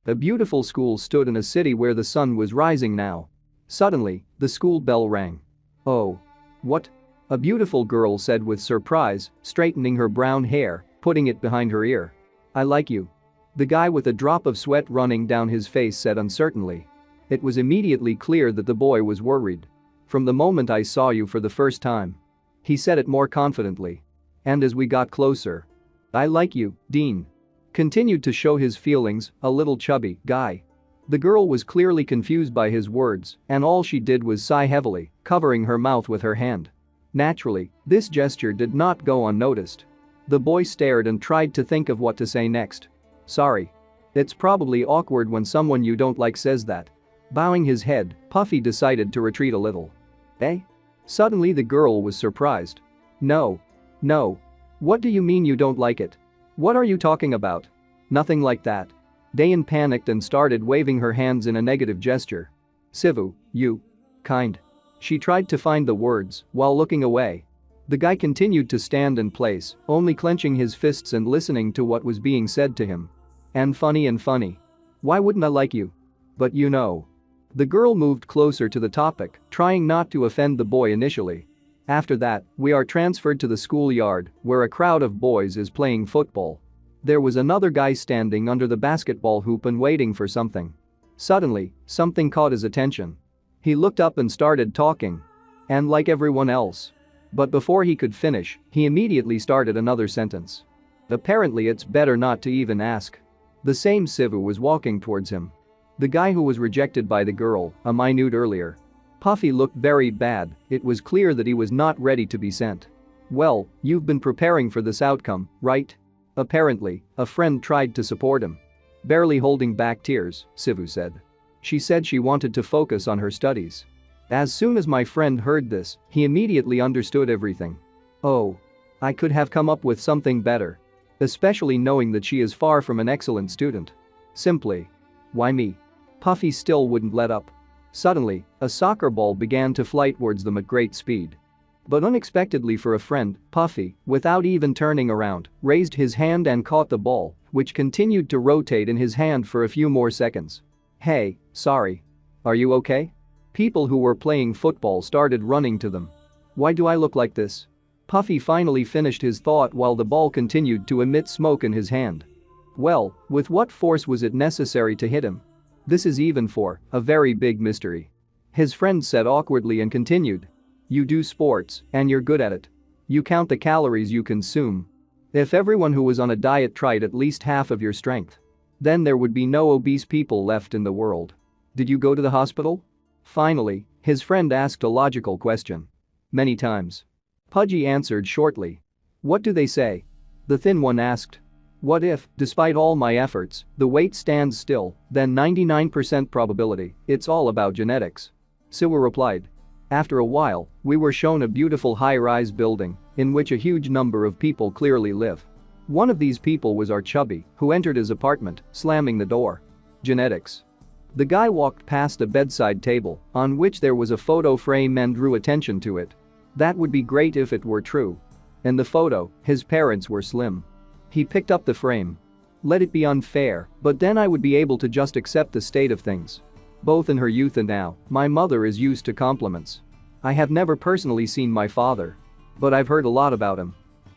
A beautiful school stood in a city where the sun was rising now. Suddenly, the school bell rang. "Oh. What?" a beautiful girl said with surprise, straightening her brown hair, putting it behind her ear. "I like you." The guy with a drop of sweat running down his face said uncertainly. It was immediately clear that the boy was worried. "From the moment I saw you for the first time." He said it more confidently. "And as we got closer. I like you, Dean." Continued to show his feelings, a little chubby guy. The girl was clearly confused by his words, and all she did was sigh heavily, covering her mouth with her hand. Naturally, this gesture did not go unnoticed. The boy stared and tried to think of what to say next. "Sorry. It's probably awkward when someone you don't like says that." Bowing his head, Puffy decided to retreat a little. "Eh?" Suddenly the girl was surprised. No. What do you mean you don't like it? What are you talking about?" "Nothing like that." Dayan panicked and started waving her hands in a negative gesture. "Si-Woo, you. Kind." She tried to find the words while looking away. The guy continued to stand in place, only clenching his fists and listening to what was being said to him. And funny. Why wouldn't I like you? But you know." The girl moved closer to the topic, trying not to offend the boy initially. "After that, we are transferred to the schoolyard, where a crowd of boys is playing football. There was another guy standing under the basketball hoop and waiting for something. Suddenly, something caught his attention. He looked up and started talking. And like everyone else. But before he could finish, he immediately started another sentence. Apparently it's better not to even ask." The same Si-Woo was walking towards him. The guy who was rejected by the girl, a minute earlier. Puffy looked very bad. It was clear that he was not ready to be sent. "Well, you've been preparing for this outcome, right?" Apparently, a friend tried to support him. Barely holding back tears, Si-Woo said. She said she wanted to focus on her studies. As soon as my friend heard this, he immediately understood everything. "Oh. I could have come up with something better. Especially knowing that she is far from an excellent student. Simply. Why me?" Puffy still wouldn't let up. Suddenly, a soccer ball began to fly towards them at great speed. But unexpectedly for a friend, Puffy, without even turning around, raised his hand and caught the ball, which continued to rotate in his hand for a few more seconds. "Hey, sorry. Are you okay?" People who were playing football started running to them. "Why do I look like this?" Puffy finally finished his thought while the ball continued to emit smoke in his hand. Well, with what force was it necessary to hit him? This is even for a very big mystery. His friend said awkwardly and continued. "You do sports, and you're good at it. You count the calories you consume. If everyone who was on a diet tried at least half of your strength, then there would be no obese people left in the world. Did you go to the hospital?" Finally, his friend asked a logical question. "Many times." Pudgy answered shortly. "What do they say?" The thin one asked. "What if, despite all my efforts, the weight stands still, then 99% probability, it's all about genetics." Si-Woo replied. After a while, we were shown a beautiful high-rise building in which a huge number of people clearly live. One of these people was our chubby, who entered his apartment, slamming the door. Genetics. The guy walked past a bedside table on which there was a photo frame and drew attention to it. That would be great if it were true. In the photo, his parents were slim. He picked up the frame. Let it be unfair, but then I would be able to just accept the state of things. Both in her youth and now, my mother is used to compliments. I have never personally seen my father. But I've heard a lot about him.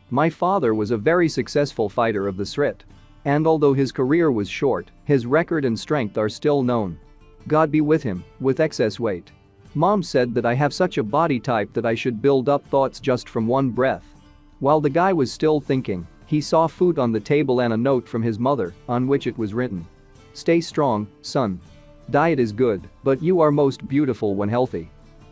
My father was a very successful fighter of the Srit. And although his career was short, his record and strength are still known. God be with him, with excess weight. Mom said that I have such a body type that I should build up thoughts just from one breath." While the guy was still thinking, he saw food on the table and a note from his mother, on which it was written. "Stay strong, son. Diet is good, but you are most beautiful when healthy."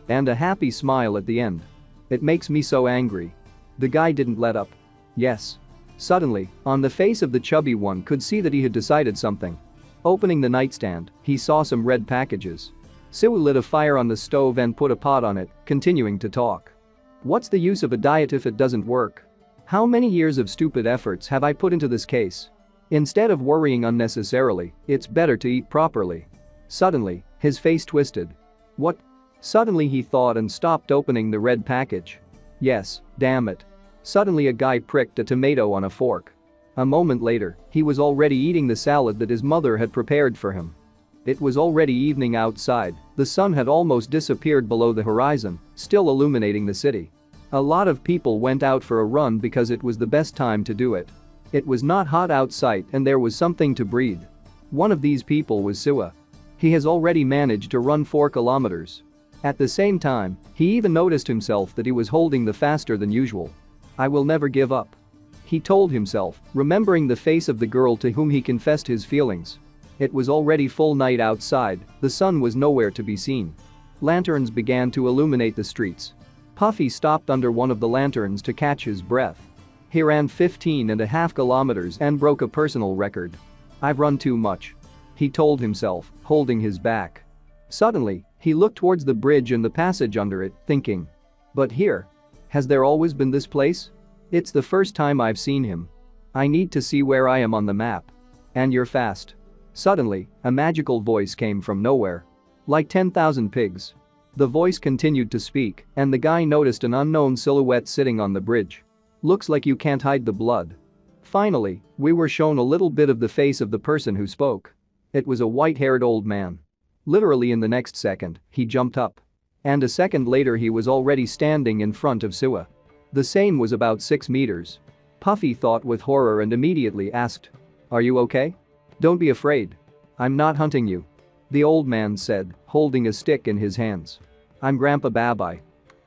And a happy smile at the end. "It makes me so angry." The guy didn't let up. Yes. Suddenly, on the face of the chubby one could see that he had decided something. Opening the nightstand, he saw some red packages. Si-Woo lit a fire on the stove and put a pot on it, continuing to talk. "What's the use of a diet if it doesn't work? How many years of stupid efforts have I put into this case? Instead of worrying unnecessarily, it's better to eat properly." Suddenly, his face twisted. "What?" Suddenly he thought and stopped opening the red package. "Yes, damn it." Suddenly a guy pricked a tomato on a fork. A moment later, he was already eating the salad that his mother had prepared for him. It was already evening outside, the sun had almost disappeared below the horizon, still illuminating the city. A lot of people went out for a run because it was the best time to do it. It was not hot outside and there was something to breathe. One of these people was Si-Woo. He has already managed to run 4 kilometers. At the same time, he even noticed himself that he was holding the faster than usual. I will never give up, he told himself, remembering the face of the girl to whom he confessed his feelings. It was already full night outside, the sun was nowhere to be seen. Lanterns began to illuminate the streets. Puffy stopped under one of the lanterns to catch his breath. He ran 15.5 kilometers and broke a personal record. I've run too much, he told himself, holding his back. Suddenly, he looked towards the bridge and the passage under it, thinking. But here? Has there always been this place? It's the first time I've seen him. I need to see where I am on the map. And you're fast. Suddenly, a magical voice came from nowhere. Like 10,000 pigs. The voice continued to speak, and the guy noticed an unknown silhouette sitting on the bridge. Looks like you can't hide the blood. Finally, we were shown a little bit of the face of the person who spoke. It was a white-haired old man. Literally in the next second, he jumped up. And a second later he was already standing in front of Si-Woo. The same was about 6 meters. Puffy thought with horror and immediately asked. Are you okay? Don't be afraid. I'm not hunting you, the old man said, holding a stick in his hands. I'm Grandpa Babai.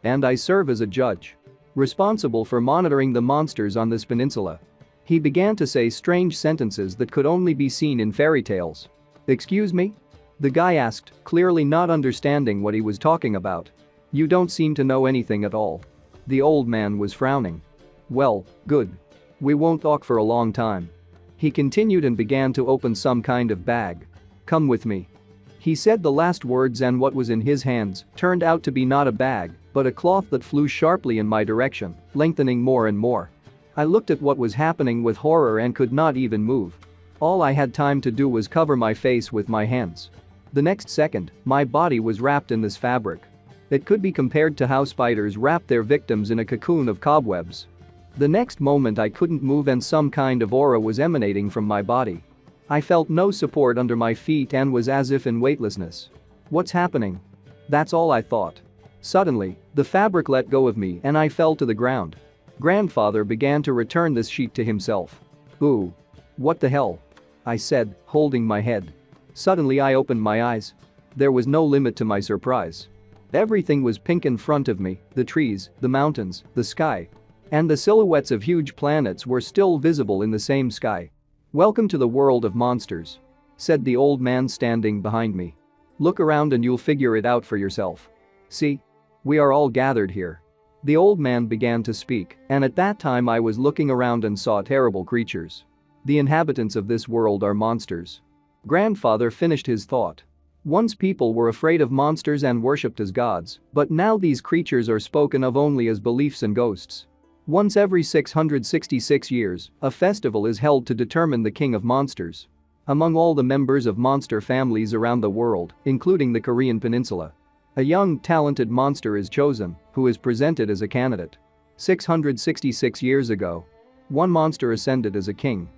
And I serve as a judge, responsible for monitoring the monsters on this peninsula. He began to say strange sentences that could only be seen in fairy tales. Excuse me? The guy asked, clearly not understanding what he was talking about. You don't seem to know anything at all. The old man was frowning. Well, good. We won't talk for a long time. He continued and began to open some kind of bag. Come with me. He said the last words and what was in his hands turned out to be not a bag, but a cloth that flew sharply in my direction, lengthening more and more. I looked at what was happening with horror and could not even move. All I had time to do was cover my face with my hands. The next second, my body was wrapped in this fabric. It could be compared to how spiders wrap their victims in a cocoon of cobwebs. The next moment I couldn't move and some kind of aura was emanating from my body. I felt no support under my feet and was as if in weightlessness. What's happening? That's all I thought. Suddenly, the fabric let go of me and I fell to the ground. Grandfather began to return this sheet to himself. Ooh. What the hell? I said, holding my head. Suddenly I opened my eyes. There was no limit to my surprise. Everything was pink in front of me, the trees, the mountains, the sky. And the silhouettes of huge planets were still visible in the same sky. Welcome to the world of monsters, said the old man standing behind me. Look around and you'll figure it out for yourself. See? We are all gathered here. The old man began to speak, and at that time I was looking around and saw terrible creatures. The inhabitants of this world are monsters. Grandfather finished his thought. Once people were afraid of monsters and worshipped as gods, but now these creatures are spoken of only as beliefs and ghosts. Once every 666 years, a festival is held to determine the king of monsters. Among all the members of monster families around the world, including the Korean peninsula, a young, talented monster is chosen, who is presented as a candidate. 666 years ago, one monster ascended as a king.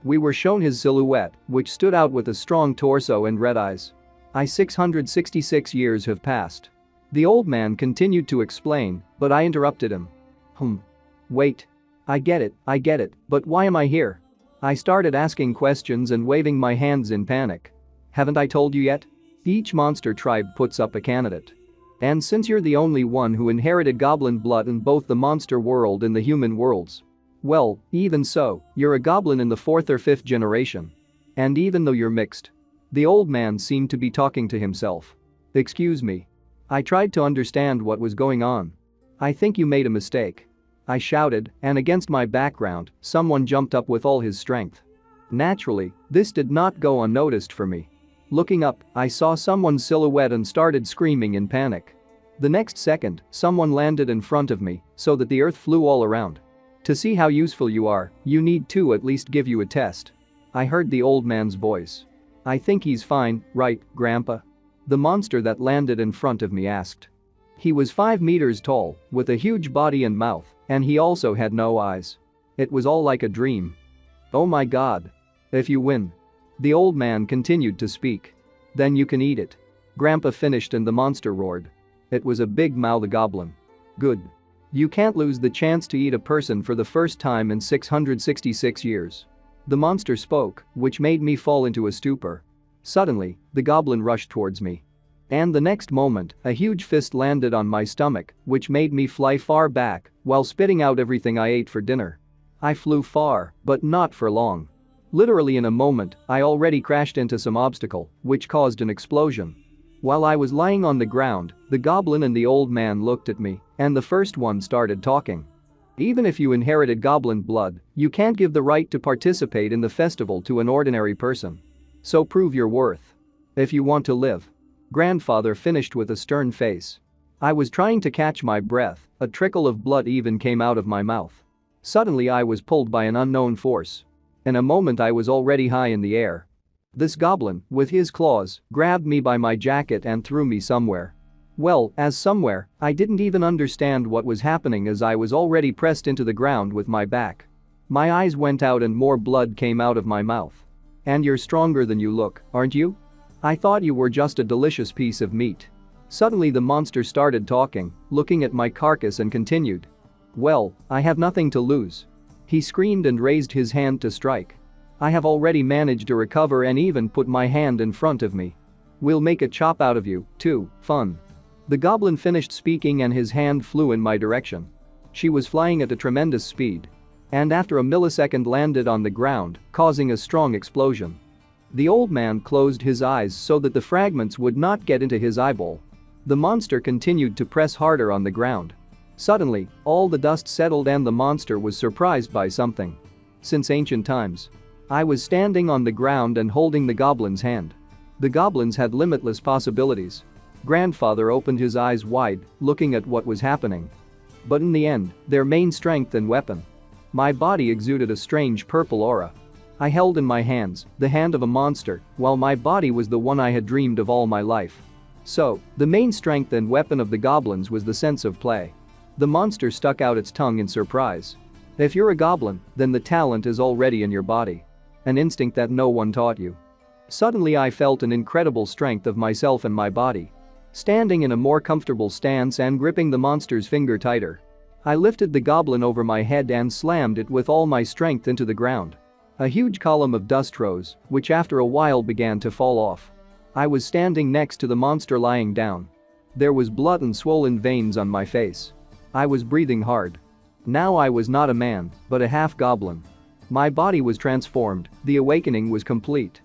We were shown his silhouette, which stood out with a strong torso and red eyes. 666 years have passed. The old man continued to explain, but I interrupted him. Wait. I get it, but why am I here? I started asking questions and waving my hands in panic. Haven't I told you yet? Each monster tribe puts up a candidate. And since you're the only one who inherited goblin blood in both the monster world and the human worlds, well, even so, you're a goblin in the 4th or 5th generation. And even though you're mixed, the old man seemed to be talking to himself. Excuse me. I tried to understand what was going on. I think you made a mistake, I shouted, and against my background, someone jumped up with all his strength. Naturally, this did not go unnoticed for me. Looking up, I saw someone's silhouette and started screaming in panic. The next second, someone landed in front of me, so that the earth flew all around. To see how useful you are, you need to at least give you a test. I heard the old man's voice. I think he's fine, right, Grandpa? The monster that landed in front of me asked. He was 5 meters tall, with a huge body and mouth, and he also had no eyes. It was all like a dream. Oh my god. If you win. The old man continued to speak. Then you can eat it. Grandpa finished and the monster roared. It was a big mouth goblin. Good. You can't lose the chance to eat a person for the first time in 666 years. The monster spoke, which made me fall into a stupor. Suddenly, the goblin rushed towards me. And the next moment, a huge fist landed on my stomach, which made me fly far back while spitting out everything I ate for dinner. I flew far, but not for long. Literally in a moment, I already crashed into some obstacle, which caused an explosion. While I was lying on the ground, the goblin and the old man looked at me, and the first one started talking. Even if you inherited goblin blood, you can't give the right to participate in the festival to an ordinary person. So prove your worth. If you want to live. Grandfather finished with a stern face. I was trying to catch my breath, a trickle of blood even came out of my mouth. Suddenly I was pulled by an unknown force. In a moment I was already high in the air. This goblin, with his claws, grabbed me by my jacket and threw me somewhere. Well, as somewhere, I didn't even understand what was happening as I was already pressed into the ground with my back. My eyes went out and more blood came out of my mouth. And you're stronger than you look, aren't you? I thought you were just a delicious piece of meat. Suddenly the monster started talking, looking at my carcass and continued. Well, I have nothing to lose. He screamed and raised his hand to strike. I have already managed to recover and even put my hand in front of me. We'll make a chop out of you, too, fun. The goblin finished speaking and his hand flew in my direction. She was flying at a tremendous speed. And after a millisecond landed on the ground, causing a strong explosion. The old man closed his eyes so that the fragments would not get into his eyeball. The monster continued to press harder on the ground. Suddenly, all the dust settled and the monster was surprised by something. Since ancient times. I was standing on the ground and holding the goblin's hand. The goblins had limitless possibilities. Grandfather opened his eyes wide, looking at what was happening. But in the end, their main strength and weapon. My body exuded a strange purple aura. I held in my hands the hand of a monster, while my body was the one I had dreamed of all my life. So, the main strength and weapon of the goblins was the sense of play. The monster stuck out its tongue in surprise. If you're a goblin, then the talent is already in your body. An instinct that no one taught you. Suddenly I felt an incredible strength of myself and my body. Standing in a more comfortable stance and gripping the monster's finger tighter. I lifted the goblin over my head and slammed it with all my strength into the ground. A huge column of dust rose, which after a while began to fall off. I was standing next to the monster lying down. There was blood and swollen veins on my face. I was breathing hard. Now I was not a man, but a half-goblin. My body was transformed, the awakening was complete.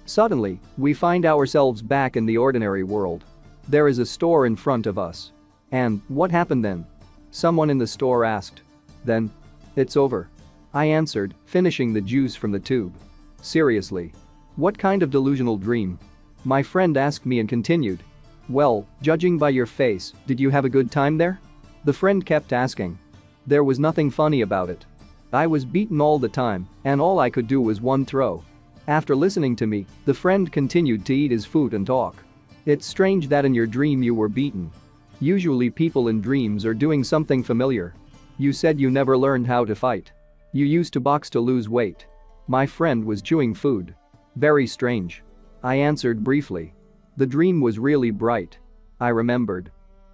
Suddenly, we find ourselves back in the ordinary world. There is a store in front of us. And, what happened then? Someone in the store asked. Then? It's over. I answered, finishing the juice from the tube. Seriously? What kind of delusional dream? My friend asked me and continued. Well, judging by your face, did you have a good time there? The friend kept asking. There was nothing funny about it. I was beaten all the time, and all I could do was one throw. After listening to me, the friend continued to eat his food and talk. It's strange that in your dream you were beaten. Usually people in dreams are doing something familiar. You said you never learned how to fight. You used to box to lose weight. My friend was chewing food. Very strange. I answered briefly. The dream was really bright. I remembered.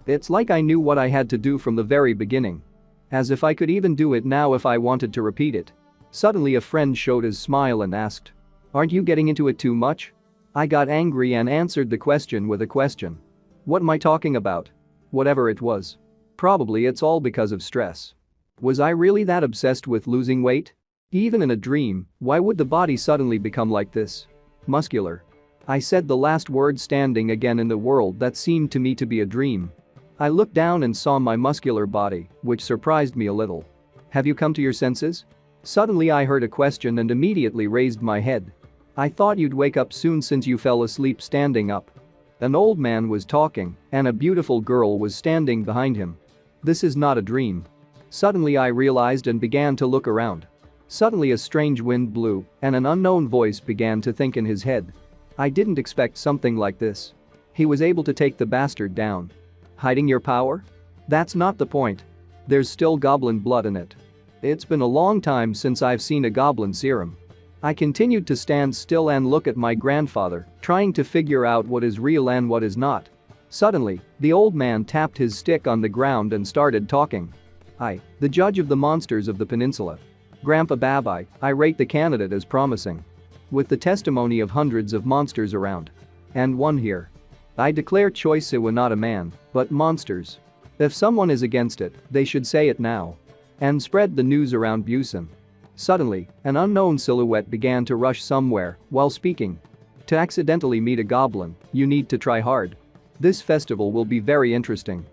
It's like I knew what I had to do from the very beginning. As if I could even do it now if I wanted to repeat it. Suddenly a friend showed his smile and asked. Aren't you getting into it too much? I got angry and answered the question with a question. What am I talking about? Whatever it was. Probably it's all because of stress. Was I really that obsessed with losing weight? Even in a dream, why would the body suddenly become like this? Muscular. I said the last word standing again in the world that seemed to me to be a dream. I looked down and saw my muscular body, which surprised me a little. Have you come to your senses? Suddenly I heard a question and immediately raised my head. I thought you'd wake up soon since you fell asleep standing up. An old man was talking, and a beautiful girl was standing behind him. This is not a dream. Suddenly I realized and began to look around. Suddenly a strange wind blew, and an unknown voice began to think in his head. I didn't expect something like this. He was able to take the bastard down. Hiding your power? That's not the point. There's still goblin blood in it. It's been a long time since I've seen a goblin serum. I continued to stand still and look at my grandfather, trying to figure out what is real and what is not. Suddenly, the old man tapped his stick on the ground and started talking. I, the judge of the monsters of the peninsula. Grandpa Babai, I rate the candidate as promising. With the testimony of hundreds of monsters around. And one here. I declare Choi Si-Woo not a man, but monsters. If someone is against it, they should say it now. And spread the news around Busan. Suddenly, an unknown silhouette began to rush somewhere while speaking. To accidentally meet a goblin, you need to try hard. This festival will be very interesting.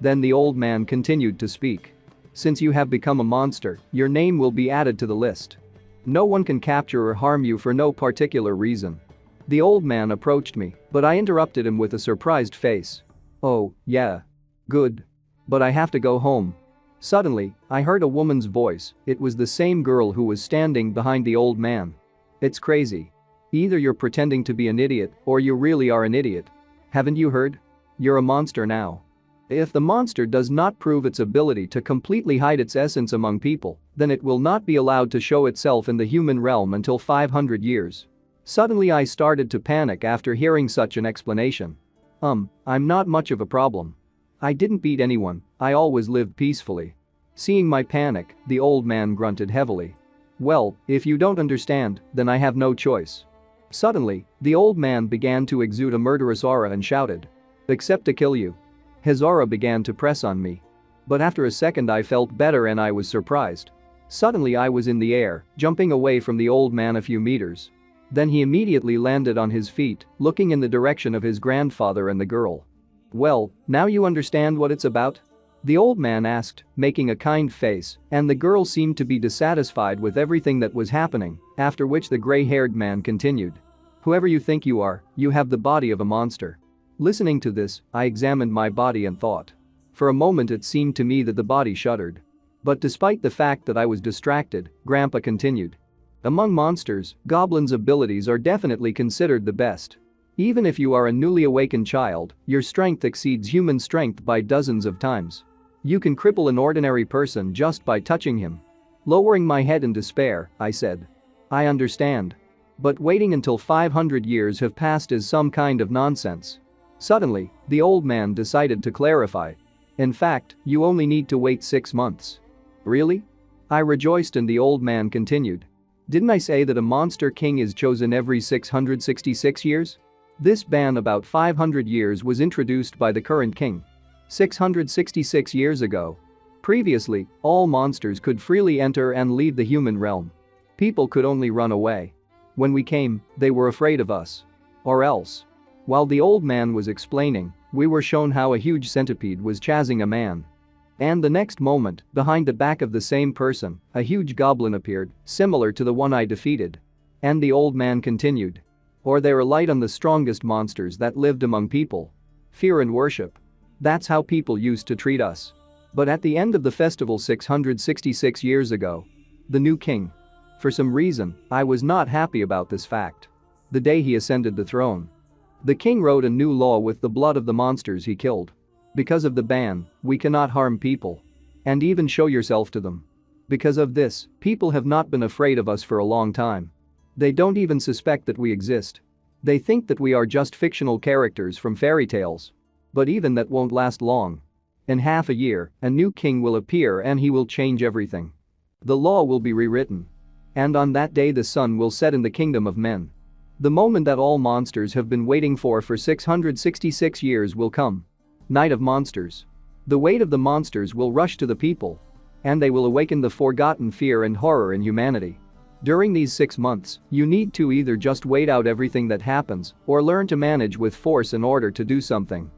Then the old man continued to speak. Since you have become a monster, your name will be added to the list. No one can capture or harm you for no particular reason. The old man approached me, but I interrupted him with a surprised face. Oh, yeah. Good. But I have to go home. Suddenly, I heard a woman's voice. It was the same girl who was standing behind the old man. It's crazy. Either you're pretending to be an idiot or you really are an idiot. Haven't you heard? You're a monster now. If the monster does not prove its ability to completely hide its essence among people, then it will not be allowed to show itself in the human realm until 500 years. Suddenly I started to panic after hearing such an explanation. I'm not much of a problem. I didn't beat anyone, I always lived peacefully. Seeing my panic, the old man grunted heavily. Well, if you don't understand, then I have no choice. Suddenly, the old man began to exude a murderous aura and shouted. Except to kill you. His aura began to press on me. But after a second I felt better and I was surprised. Suddenly I was in the air, jumping away from the old man a few meters. Then he immediately landed on his feet, looking in the direction of his grandfather and the girl. Well, now you understand what it's about? The old man asked, making a kind face, and the girl seemed to be dissatisfied with everything that was happening, after which the gray-haired man continued. Whoever you think you are, you have the body of a monster. Listening to this, I examined my body and thought. For a moment it seemed to me that the body shuddered. But despite the fact that I was distracted, Grandpa continued. Among monsters, goblins' abilities are definitely considered the best. Even if you are a newly awakened child, your strength exceeds human strength by dozens of times. You can cripple an ordinary person just by touching him. Lowering my head in despair, I said. I understand. But waiting until 500 years have passed is some kind of nonsense. Suddenly, the old man decided to clarify. In fact, you only need to wait 6 months. Really? I rejoiced and the old man continued. Didn't I say that a monster king is chosen every 666 years? This ban about 500 years was introduced by the current king. 666 years ago. Previously, all monsters could freely enter and leave the human realm. People could only run away. When we came, they were afraid of us. Or else. While the old man was explaining, we were shown how a huge centipede was chasing a man. And the next moment, behind the back of the same person, a huge goblin appeared, similar to the one I defeated. And the old man continued. Or they relied on the strongest monsters that lived among people. Fear and worship. That's how people used to treat us. But at the end of the festival 666 years ago, the new king. For some reason, I was not happy about this fact. The day he ascended the throne. The king wrote a new law with the blood of the monsters he killed. Because of the ban, we cannot harm people. And even show yourself to them. Because of this, people have not been afraid of us for a long time. They don't even suspect that we exist. They think that we are just fictional characters from fairy tales. But even that won't last long. In half a year, a new king will appear and he will change everything. The law will be rewritten. And on that day the sun will set in the kingdom of men. The moment that all monsters have been waiting for 666 years will come. Night of monsters. The weight of the monsters will rush to the people. And they will awaken the forgotten fear and horror in humanity. During these 6 months, you need to either just wait out everything that happens or learn to manage with force in order to do something.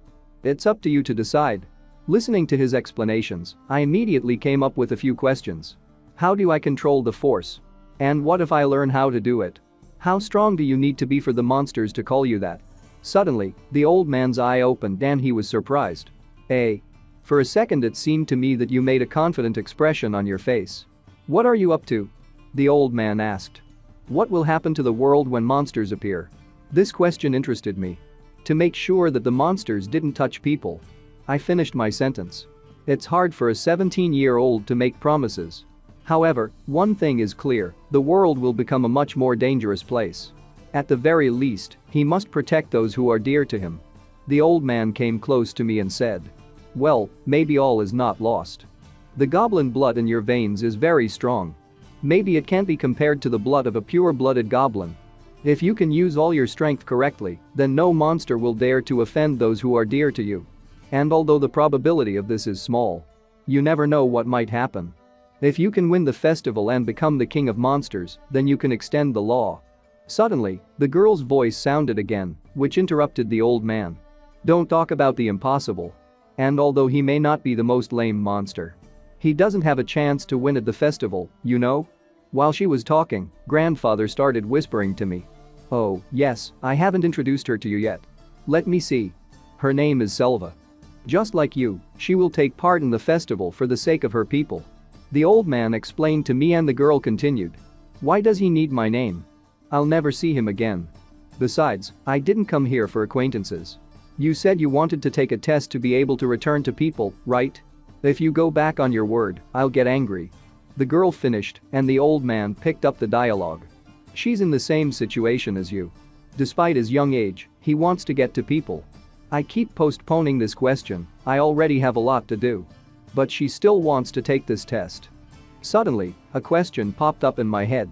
It's up to you to decide. Listening to his explanations, I immediately came up with a few questions. How do I control the force? And what if I learn how to do it? How strong do you need to be for the monsters to call you that? Suddenly, the old man's eye opened and he was surprised. Hey. For a second it seemed to me that you made a confident expression on your face. What are you up to? The old man asked. What will happen to the world when monsters appear? This question interested me. To make sure that the monsters didn't touch people. I finished my sentence. It's hard for a 17-year-old to make promises. However, one thing is clear, the world will become a much more dangerous place. At the very least, he must protect those who are dear to him. The old man came close to me and said, "Well, maybe all is not lost. The goblin blood in your veins is very strong. Maybe it can't be compared to the blood of a pure-blooded goblin. If you can use all your strength correctly, then no monster will dare to offend those who are dear to you. And although the probability of this is small, you never know what might happen. If you can win the festival and become the king of monsters, then you can extend the law." Suddenly, the girl's voice sounded again, which interrupted the old man. "Don't talk about the impossible. And although he may not be the most lame monster, he doesn't have a chance to win at the festival, you know?" While she was talking, grandfather started whispering to me. "Oh, yes, I haven't introduced her to you yet. Let me see. Her name is Selva. Just like you, she will take part in the festival for the sake of her people." The old man explained to me and the girl continued. "Why does he need my name? I'll never see him again. Besides, I didn't come here for acquaintances. You said you wanted to take a test to be able to return to people, right? If you go back on your word, I'll get angry." The girl finished, and the old man picked up the dialogue. "She's in the same situation as you. Despite his young age, he wants to get to people. I keep postponing this question, I already have a lot to do. But she still wants to take this test." Suddenly, a question popped up in my head.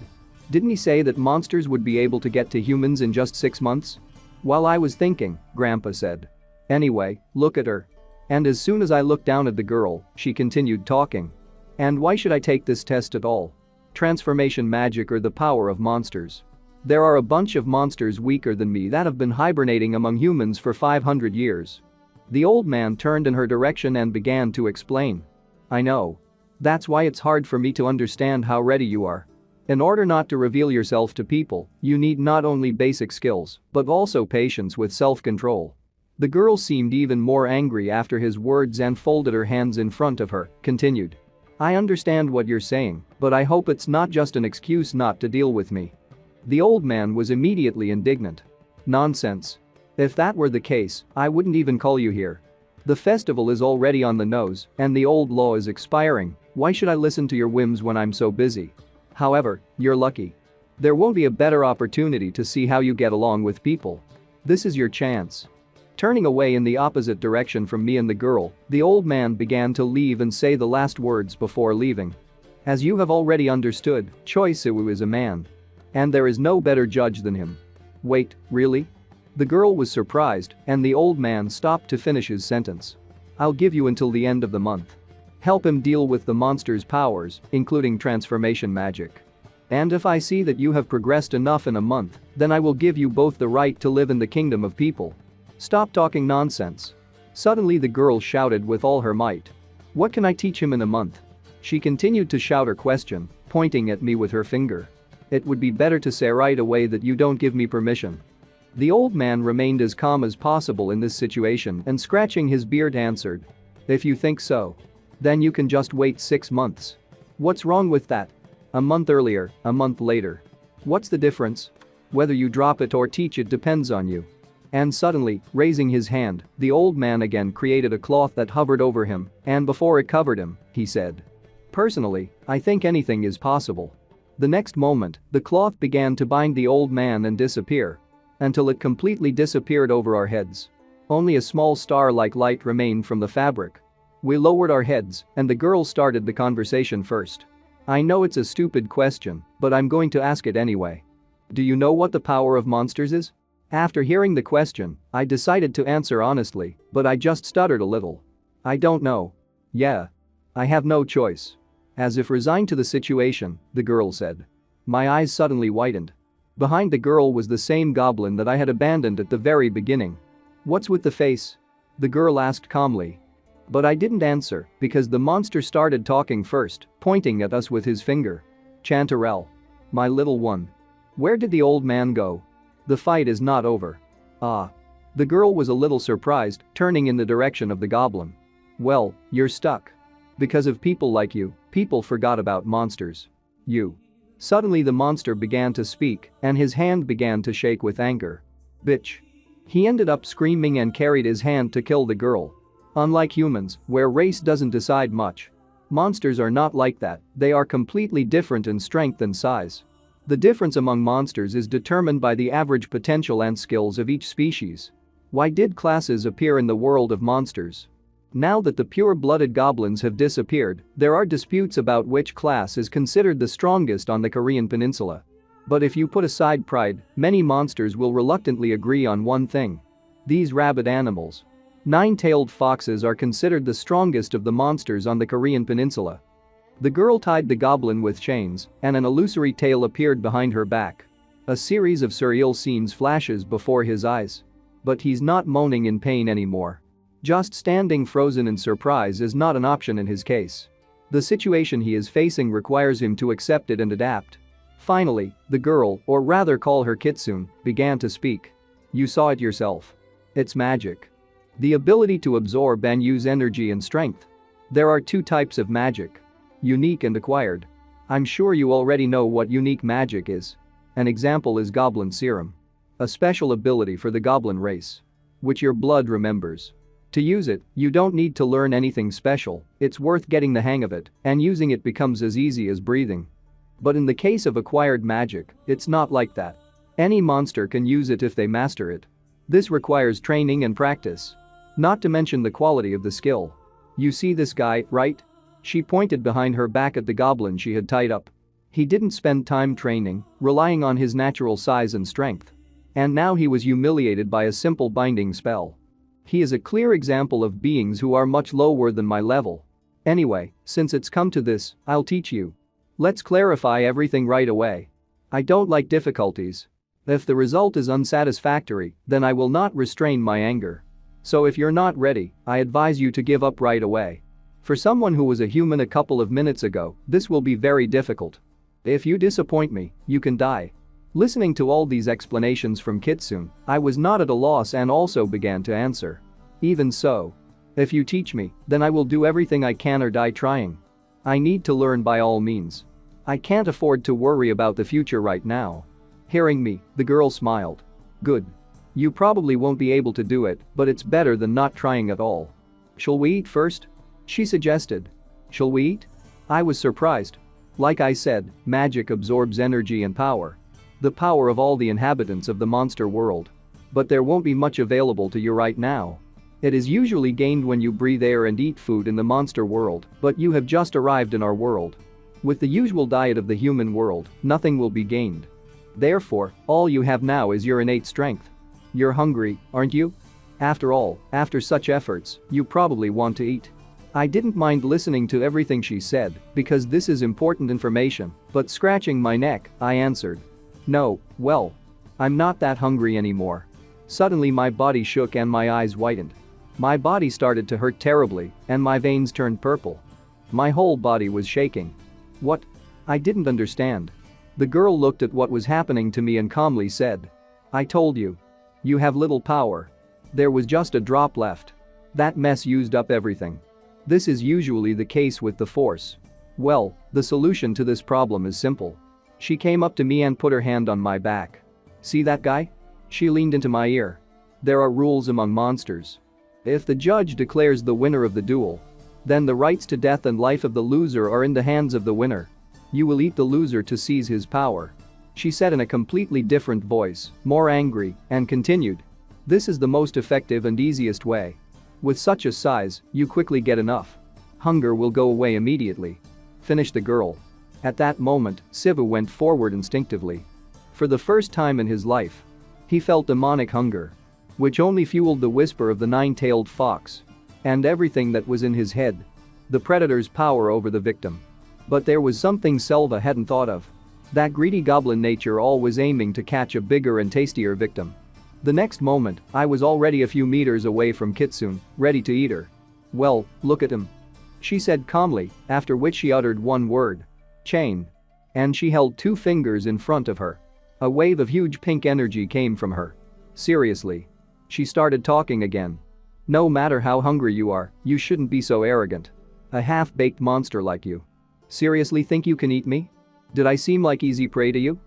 Didn't he say that monsters would be able to get to humans in just 6 months? While I was thinking, Grandpa said, "Anyway, look at her." And as soon as I looked down at the girl, she continued talking. "And why should I take this test at all? Transformation magic or the power of monsters? There are a bunch of monsters weaker than me that have been hibernating among humans for 500 years. The old man turned in her direction and began to explain. "I know. That's why it's hard for me to understand how ready you are. In order not to reveal yourself to people, you need not only basic skills, but also patience with self-control." The girl seemed even more angry after his words and folded her hands in front of her, continued. "I understand what you're saying, but I hope it's not just an excuse not to deal with me." The old man was immediately indignant. "Nonsense. If that were the case, I wouldn't even call you here. The festival is already on the nose, and the old law is expiring. Why should I listen to your whims when I'm so busy? However, you're lucky. There won't be a better opportunity to see how you get along with people. This is your chance." Turning away in the opposite direction from me and the girl, the old man began to leave and say the last words before leaving. "As you have already understood, Choi Si-Woo is a man. And there is no better judge than him." "Wait, really?" The girl was surprised, and the old man stopped to finish his sentence. "I'll give you until the end of the month. Help him deal with the monster's powers, including transformation magic. And if I see that you have progressed enough in a month, then I will give you both the right to live in the kingdom of people." "Stop talking nonsense." Suddenly the girl shouted with all her might. "What can I teach him in a month?" She continued to shout her question, pointing at me with her finger. "It would be better to say right away that you don't give me permission." The old man remained as calm as possible in this situation and scratching his beard answered. "If you think so, then you can just wait 6 months. What's wrong with that? A month earlier, a month later. What's the difference? Whether you drop it or teach it depends on you." And suddenly, raising his hand, the old man again created a cloth that hovered over him, and before it covered him, he said, "Personally, I think anything is possible." The next moment, the cloth began to bind the old man and disappear. Until it completely disappeared over our heads. Only a small star-like light remained from the fabric. We lowered our heads, and the girl started the conversation first. "I know it's a stupid question, but I'm going to ask it anyway. Do you know what the power of monsters is?" After hearing the question, I decided to answer honestly, but I just stuttered a little. "I don't know. Yeah. I have no choice." As if resigned to the situation, the girl said. My eyes suddenly widened. Behind the girl was the same goblin that I had abandoned at the very beginning. "What's with the face?" the girl asked calmly. But I didn't answer because the monster started talking first, pointing at us with his finger. "Chanterelle. My little one. Where did the old man go? The fight is not over." "Ah." The girl was a little surprised, turning in the direction of the goblin. "Well, you're stuck. Because of people like you, people forgot about monsters. You." Suddenly the monster began to speak, and his hand began to shake with anger. "Bitch." He ended up screaming and carried his hand to kill the girl. Unlike humans, where race doesn't decide much, Monsters are not like that, they are completely different in strength and size. The difference among monsters is determined by the average potential and skills of each species. Why did classes appear in the world of monsters? Now that the pure-blooded goblins have disappeared, there are disputes about which class is considered the strongest on the Korean peninsula. But if you put aside pride, many monsters will reluctantly agree on one thing. These rabid animals. Nine-tailed foxes are considered the strongest of the monsters on the Korean peninsula. The girl tied the goblin with chains, and an illusory tail appeared behind her back. A series of surreal scenes flashes before his eyes. But he's not moaning in pain anymore. Just standing frozen in surprise is not an option in his case. The situation he is facing requires him to accept it and adapt. Finally, the girl, or rather call her Kitsune, began to speak. You saw it yourself. It's magic. The ability to absorb and use energy and strength. There are two types of magic. Unique and acquired. I'm sure you already know what unique magic is. An example is Goblin Serum. A special ability for the goblin race. Which your blood remembers. To use it, you don't need to learn anything special, it's worth getting the hang of it, and using it becomes as easy as breathing. But in the case of acquired magic, it's not like that. Any monster can use it if they master it. This requires training and practice. Not to mention the quality of the skill. You see this guy, right? She pointed behind her back at the goblin she had tied up. He didn't spend time training, relying on his natural size and strength. And now he was humiliated by a simple binding spell. He is a clear example of beings who are much lower than my level. Anyway, since it's come to this, I'll teach you. Let's clarify everything right away. I don't like difficulties. If the result is unsatisfactory, then I will not restrain my anger. So if you're not ready, I advise you to give up right away. For someone who was a human a couple of minutes ago, this will be very difficult. If you disappoint me, you can die. Listening to all these explanations from Kitsune, I was not at a loss and also began to answer. Even so. If you teach me, then I will do everything I can or die trying. I need to learn by all means. I can't afford to worry about the future right now. Hearing me, the girl smiled. Good. You probably won't be able to do it, but it's better than not trying at all. Shall we eat first? She suggested. Shall we eat? I was surprised. Like I said, magic absorbs energy and power. The power of all the inhabitants of the monster world. But there won't be much available to you right now. It is usually gained when you breathe air and eat food in the monster world, but you have just arrived in our world. With the usual diet of the human world, nothing will be gained. Therefore, all you have now is your innate strength. You're hungry, aren't you? After all, after such efforts, you probably want to eat. I didn't mind listening to everything she said, because this is important information, but scratching my neck, I answered. No, well. I'm not that hungry anymore. Suddenly my body shook and my eyes whitened. My body started to hurt terribly, and my veins turned purple. My whole body was shaking. What? I didn't understand. The girl looked at what was happening to me and calmly said. I told you. You have little power. There was just a drop left. That mess used up everything. This is usually the case with the Force. Well, the solution to this problem is simple. She came up to me and put her hand on my back. See that guy? She leaned into my ear. There are rules among monsters. If the judge declares the winner of the duel, then the rights to death and life of the loser are in the hands of the winner. You will eat the loser to seize his power. She said in a completely different voice, more angry, and continued. This is the most effective and easiest way. With such a size, you quickly get enough. Hunger will go away immediately. Finished the girl. At that moment, Si-Woo went forward instinctively. For the first time in his life, he felt demonic hunger, which only fueled the whisper of the nine-tailed fox and everything that was in his head, the predator's power over the victim. But there was something Selva hadn't thought of. That greedy goblin nature always aiming to catch a bigger and tastier victim. The next moment, I was already a few meters away from Kitsune, ready to eat her. Well, look at him. She said calmly, after which she uttered one word. Chain. And she held two fingers in front of her. A wave of huge pink energy came from her. Seriously. She started talking again. No matter how hungry you are, you shouldn't be so arrogant. A half-baked monster like you. Seriously think you can eat me? Did I seem like easy prey to you?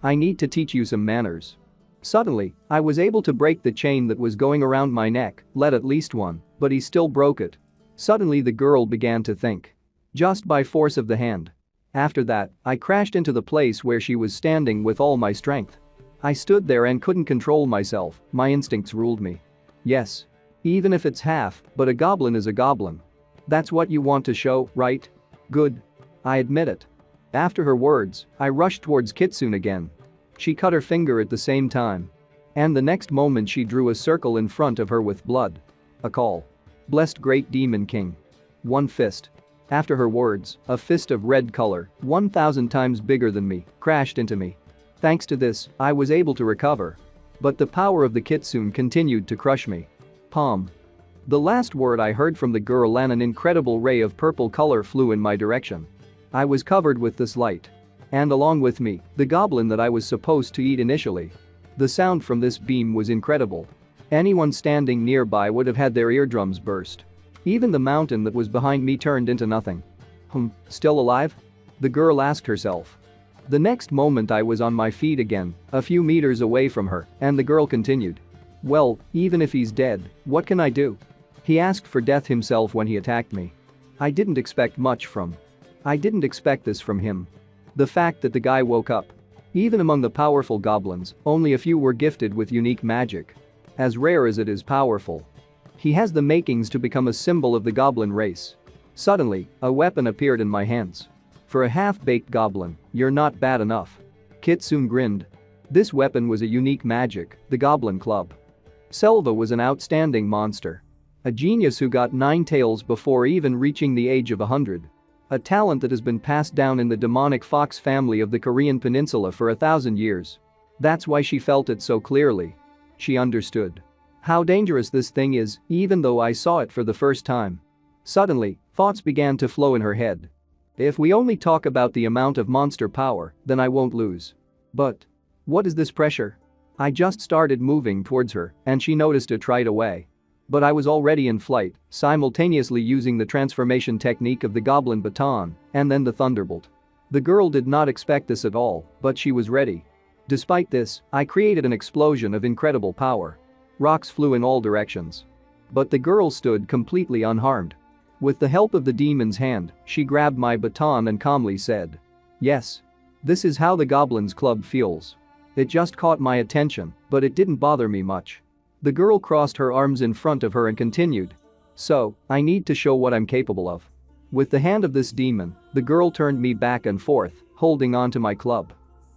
I need to teach you some manners. Suddenly, I was able to break the chain that was going around my neck, let at least one, but he still broke it. Suddenly the girl began to think. Just by force of the hand. After that, I crashed into the place where she was standing with all my strength. I stood there and couldn't control myself, my instincts ruled me. Yes. Even if it's half, but a goblin is a goblin. That's what you want to show, right? Good. I admit it. After her words, I rushed towards Kitsune again. She cut her finger at the same time. And the next moment she drew a circle in front of her with blood. A call. Blessed great demon king. One fist. After her words, a fist of red color, 1,000 times bigger than me, crashed into me. Thanks to this, I was able to recover. But the power of the Kitsune continued to crush me. Palm. The last word I heard from the girl and an incredible ray of purple color flew in my direction. I was covered with this light. And along with me, the goblin that I was supposed to eat initially. The sound from this beam was incredible. Anyone standing nearby would have had their eardrums burst. Even the mountain that was behind me turned into nothing. Still alive? The girl asked herself. The next moment I was on my feet again, a few meters away from her, and the girl continued. Well, even if he's dead, what can I do? He asked for death himself when he attacked me. I didn't expect this from him. The fact that the guy woke up. Even among the powerful goblins, only a few were gifted with unique magic. As rare as it is powerful. He has the makings to become a symbol of the goblin race. Suddenly, a weapon appeared in my hands. For a half-baked goblin, you're not bad enough. Kitsune grinned. This weapon was a unique magic, the goblin club. Selva was an outstanding monster. A genius who got 9 tails before even reaching the age of 100. A talent that has been passed down in the demonic fox family of the Korean peninsula for 1,000 years. That's why she felt it so clearly. She understood how dangerous this thing is, even though I saw it for the first time. Suddenly, thoughts began to flow in her head. If we only talk about the amount of monster power, then I won't lose. But what is this pressure? I just started moving towards her, and she noticed it right away. But I was already in flight, simultaneously using the transformation technique of the goblin baton, and then the thunderbolt. The girl did not expect this at all, but she was ready. Despite this, I created an explosion of incredible power. Rocks flew in all directions. But the girl stood completely unharmed. With the help of the demon's hand, she grabbed my baton and calmly said, "Yes. This is how the Goblins Club feels." It just caught my attention, but it didn't bother me much. The girl crossed her arms in front of her and continued. So, I need to show what I'm capable of. With the hand of this demon, the girl turned me back and forth, holding on to my club.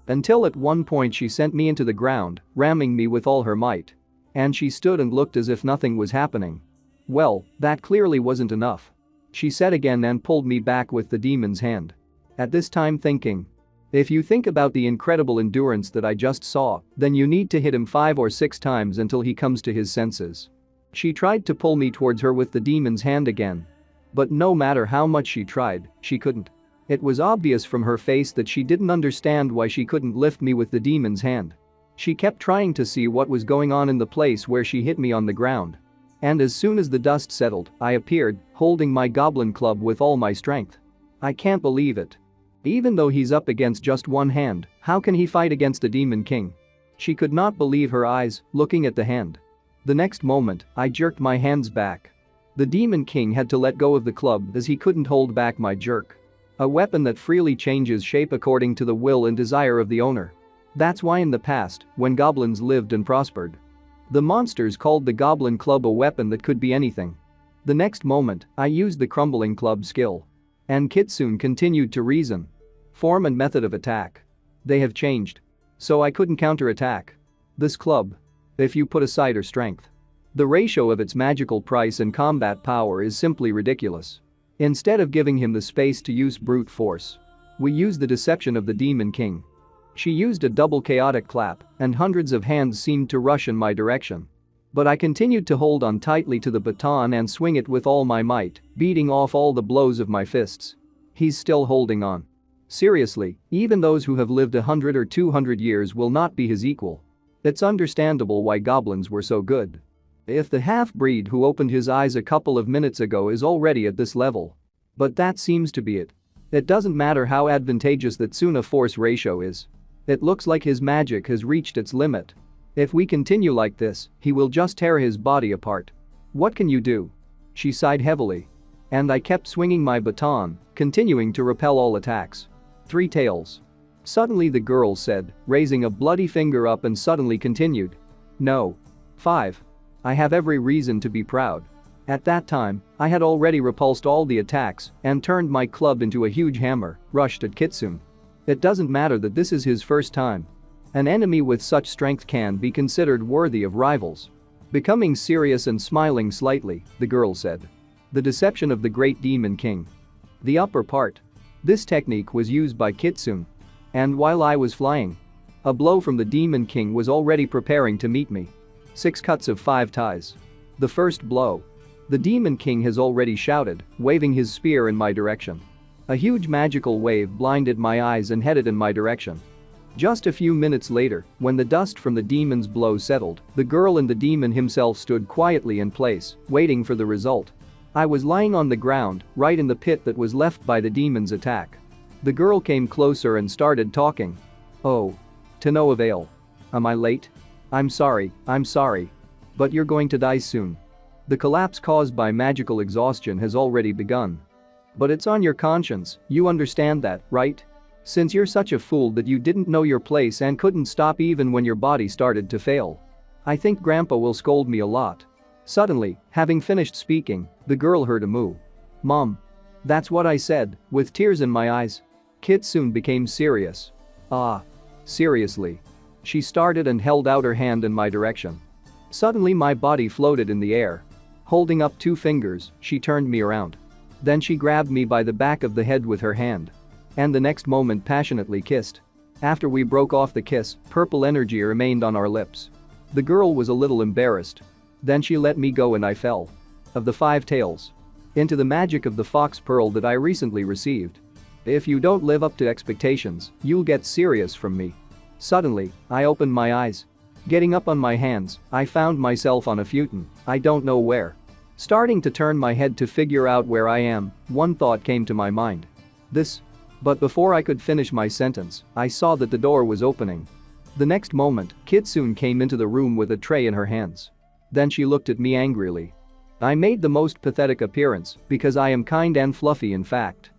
Until at one point she sent me into the ground, ramming me with all her might. And she stood and looked as if nothing was happening. Well, that clearly wasn't enough. She said again and pulled me back with the demon's hand. At this time thinking. If you think about the incredible endurance that I just saw, then you need to hit him 5 or 6 times until he comes to his senses. She tried to pull me towards her with the demon's hand again. But no matter how much she tried, she couldn't. It was obvious from her face that she didn't understand why she couldn't lift me with the demon's hand. She kept trying to see what was going on in the place where she hit me on the ground. And as soon as the dust settled, I appeared, holding my goblin club with all my strength. I can't believe it. Even though he's up against just one hand, how can he fight against a demon king? She could not believe her eyes, looking at the hand. The next moment, I jerked my hands back. The demon king had to let go of the club as he couldn't hold back my jerk. A weapon that freely changes shape according to the will and desire of the owner. That's why in the past, when goblins lived and prospered, the monsters called the goblin club a weapon that could be anything. The next moment, I used the crumbling club skill. And Kitsune continued to reason. Form and method of attack. They have changed. So I couldn't counterattack. This club. If you put aside her strength. The ratio of its magical price and combat power is simply ridiculous. Instead of giving him the space to use brute force, we use the deception of the demon king. She used a double chaotic clap, and hundreds of hands seemed to rush in my direction. But I continued to hold on tightly to the baton and swing it with all my might, beating off all the blows of my fists. He's still holding on. Seriously, even those who have lived 100 or 200 years will not be his equal. It's understandable why goblins were so good. If the half-breed who opened his eyes a couple of minutes ago is already at this level. But that seems to be it. It doesn't matter how advantageous that Tsuna force ratio is. It looks like his magic has reached its limit. If we continue like this, he will just tear his body apart. What can you do? She sighed heavily. And I kept swinging my baton, continuing to repel all attacks. 3 tails. Suddenly the girl said, raising a bloody finger up, and suddenly continued. No. 5. I have every reason to be proud. At that time, I had already repulsed all the attacks and turned my club into a huge hammer, rushed at Kitsune. It doesn't matter that this is his first time. An enemy with such strength can be considered worthy of rivals. Becoming serious and smiling slightly, the girl said. The deception of the great demon king. The upper part. This technique was used by Kitsune. And while I was flying, a blow from the demon king was already preparing to meet me. 6 cuts of 5 ties. The first blow. The demon king has already shouted, waving his spear in my direction. A huge magical wave blinded my eyes and headed in my direction. Just a few minutes later, when the dust from the demon's blow settled, the girl and the demon himself stood quietly in place, waiting for the result. I was lying on the ground, right in the pit that was left by the demon's attack. The girl came closer and started talking. Oh. To no avail. Am I late? I'm sorry. But you're going to die soon. The collapse caused by magical exhaustion has already begun. But it's on your conscience, you understand that, right? Since you're such a fool that you didn't know your place and couldn't stop even when your body started to fail. I think Grandpa will scold me a lot. Suddenly, having finished speaking, the girl heard a moo. Mom. That's what I said, with tears in my eyes. Kitsune became serious. Ah. Seriously. She started and held out her hand in my direction. Suddenly my body floated in the air. Holding up 2 fingers, she turned me around. Then she grabbed me by the back of the head with her hand. And the next moment passionately kissed. After we broke off the kiss, purple energy remained on our lips. The girl was a little embarrassed. Then she let me go and I fell. Of the 5 tails. Into the magic of the fox pearl that I recently received. If you don't live up to expectations, you'll get serious from me. Suddenly, I opened my eyes. Getting up on my hands, I found myself on a futon, I don't know where. Starting to turn my head to figure out where I am, one thought came to my mind. This. But before I could finish my sentence, I saw that the door was opening. The next moment, Kitsune came into the room with a tray in her hands. Then she looked at me angrily. I made the most pathetic appearance because I am kind and fluffy in fact.